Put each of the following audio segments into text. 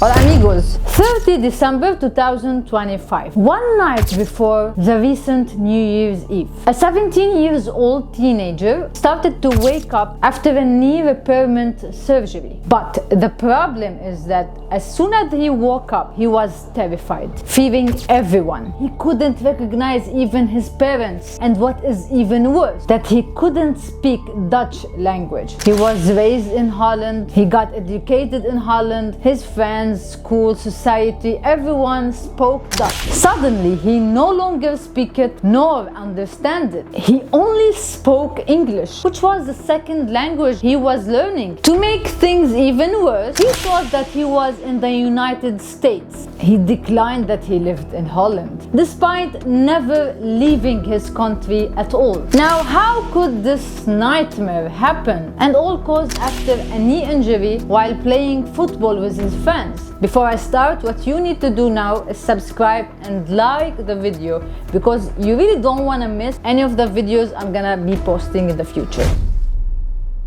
or amigos. 30 December 2025, one night before the recent New Year's Eve, a 17-year-old teenager started to wake up after a knee repairment surgery. But the problem is that as soon as he woke up, he was terrified, fearing everyone. He couldn't recognize even his parents, and what is even worse, that he couldn't speak Dutch language. He was raised in Holland, he got educated in Holland, his friends, school, society, everyone spoke Dutch. Suddenly, he no longer speak it nor understand it. He only spoke English, which was the second language he was learning. To make things even worse, he thought that he was in the United States. He declined that he lived in Holland, despite never leaving his country at all. Now, how could this nightmare happen? And all caused after a knee injury while playing football with his friends. Before I start, what you need to do now is subscribe and like the video, because you really don't want to miss any of the videos I'm gonna be posting in the future.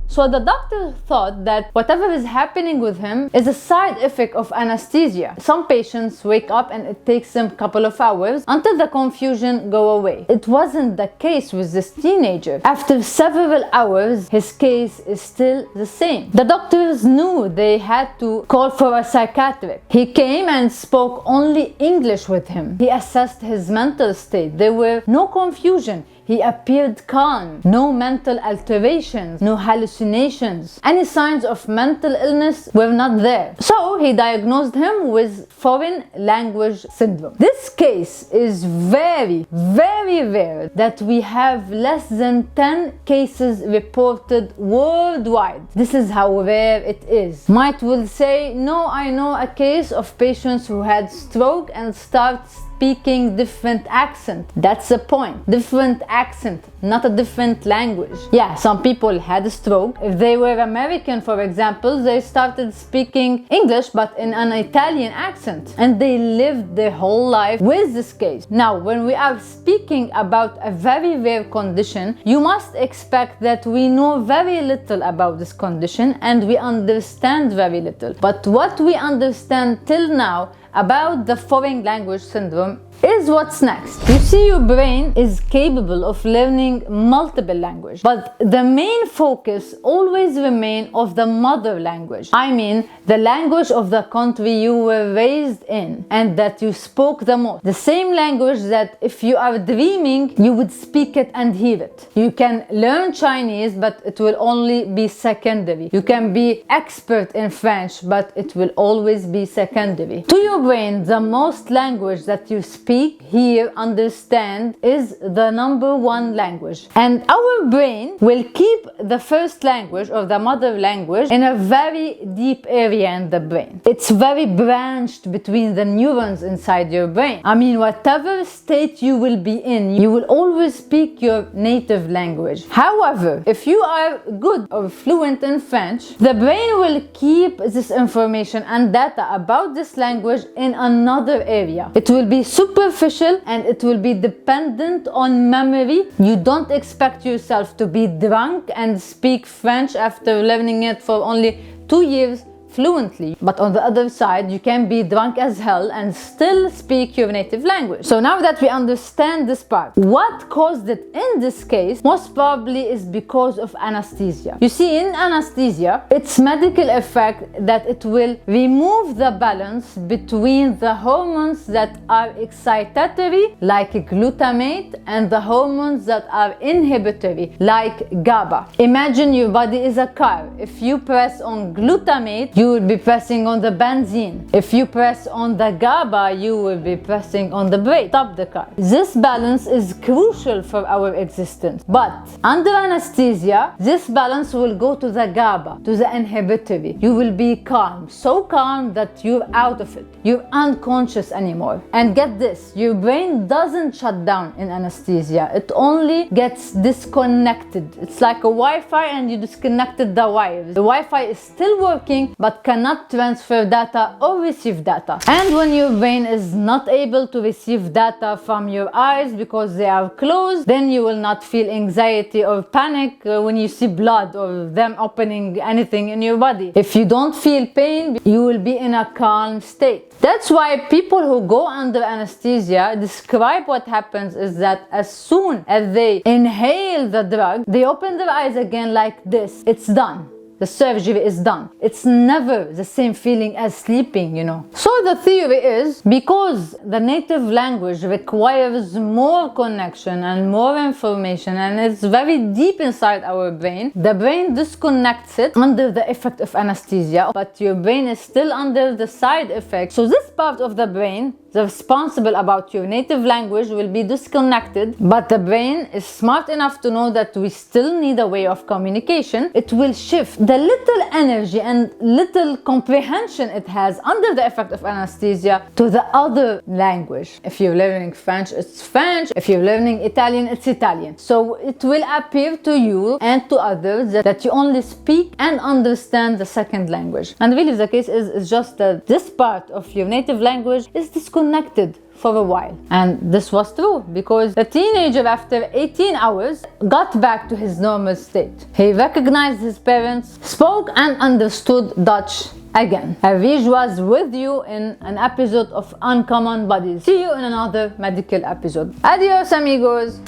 So the doctor thought that whatever is happening with him is a side effect of anesthesia. Some patients wake up and it takes them a couple of hours until the confusion go away. It wasn't the case with this teenager. After several hours, his case is still the same. The doctors knew they had to call for a psychiatrist. He came and spoke only English with him. He assessed his mental state. There were no confusion. He appeared calm, no mental alterations, no hallucinations. Any signs of mental illness were not there. So he diagnosed him with foreign language syndrome. This case is very, very rare, that we have less than 10 cases reported worldwide. This is how rare it is. Might will say, no, I know a case of patients who had stroke and starts speaking different accent. That's the point. Different accent, not a different language. Yeah, some people had a stroke. If they were American, for example, they started speaking English but in an Italian accent, and they lived their whole life with this case. Now, when we are speaking about a very rare condition, you must expect that we know very little about this condition and we understand very little. But what we understand till now about the foreign language syndrome is what's next. You see, your brain is capable of learning multiple languages, but the main focus always remains of the mother language. I mean, the language of the country you were raised in and that you spoke the most. The same language that if you are dreaming, you would speak it and hear it. You can learn Chinese, but it will only be secondary. You can be expert in French, but it will always be secondary. To your brain, the most language that you speak, hear, understand is the number one language. And our brain will keep the first language or the mother language in a very deep area in the brain. It's very branched between the neurons inside your brain. I mean, whatever state you will be in, you will always speak your native language. However, if you are good or fluent in French, the brain will keep this information and data about this language in another area. It will be superficial and it will be dependent on memory. You don't expect yourself to be drunk and speak French after learning it for only 2 years fluently. But on the other side, you can be drunk as hell and still speak your native language. So now that we understand this part, what caused it in this case most probably is because of anesthesia. You see, in anesthesia, its medical effect that it will remove the balance between the hormones that are excitatory, like glutamate, and the hormones that are inhibitory, like GABA. Imagine your body is a car. If you press on glutamate, you will be pressing on the benzene. If you press on the GABA, you will be pressing on the brake. Stop the car. This balance is crucial for our existence. But under anesthesia, this balance will go to the GABA, to the inhibitory. You will be calm, so calm that you're out of it. You're unconscious anymore. And get this, your brain doesn't shut down in anesthesia. It only gets disconnected. It's like a Wi-Fi and you disconnected the wires. The Wi-Fi is still working, but but cannot transfer data or receive data. And when your brain is not able to receive data from your eyes because they are closed, then you will not feel anxiety or panic when you see blood or them opening anything in your body. If you don't feel pain, you will be in a calm state. That's why people who go under anesthesia describe what happens is that as soon as they inhale the drug, they open their eyes again like this. It's done. The surgery is done. It's never the same feeling as sleeping, you know. So the theory is, because the native language requires more connection and more information, and it's very deep inside our brain, the brain disconnects it under the effect of anesthesia, but your brain is still under the side effect. So this part of the brain, the responsible about your native language, will be disconnected, but the brain is smart enough to know that we still need a way of communication. It will shift the little energy and little comprehension it has under the effect of anesthesia to the other language. If you're learning French, it's French. If you're learning Italian, it's Italian. So it will appear to you and to others that you only speak and understand the second language. And really the case is just that this part of your native language is disconnected for a while. And this was true because the teenager, after 18 hours, got back to his normal state. He recognized his parents, spoke and understood Dutch again. Havish was with you in an episode of Uncommon Bodies. See you in another medical episode. Adios, amigos.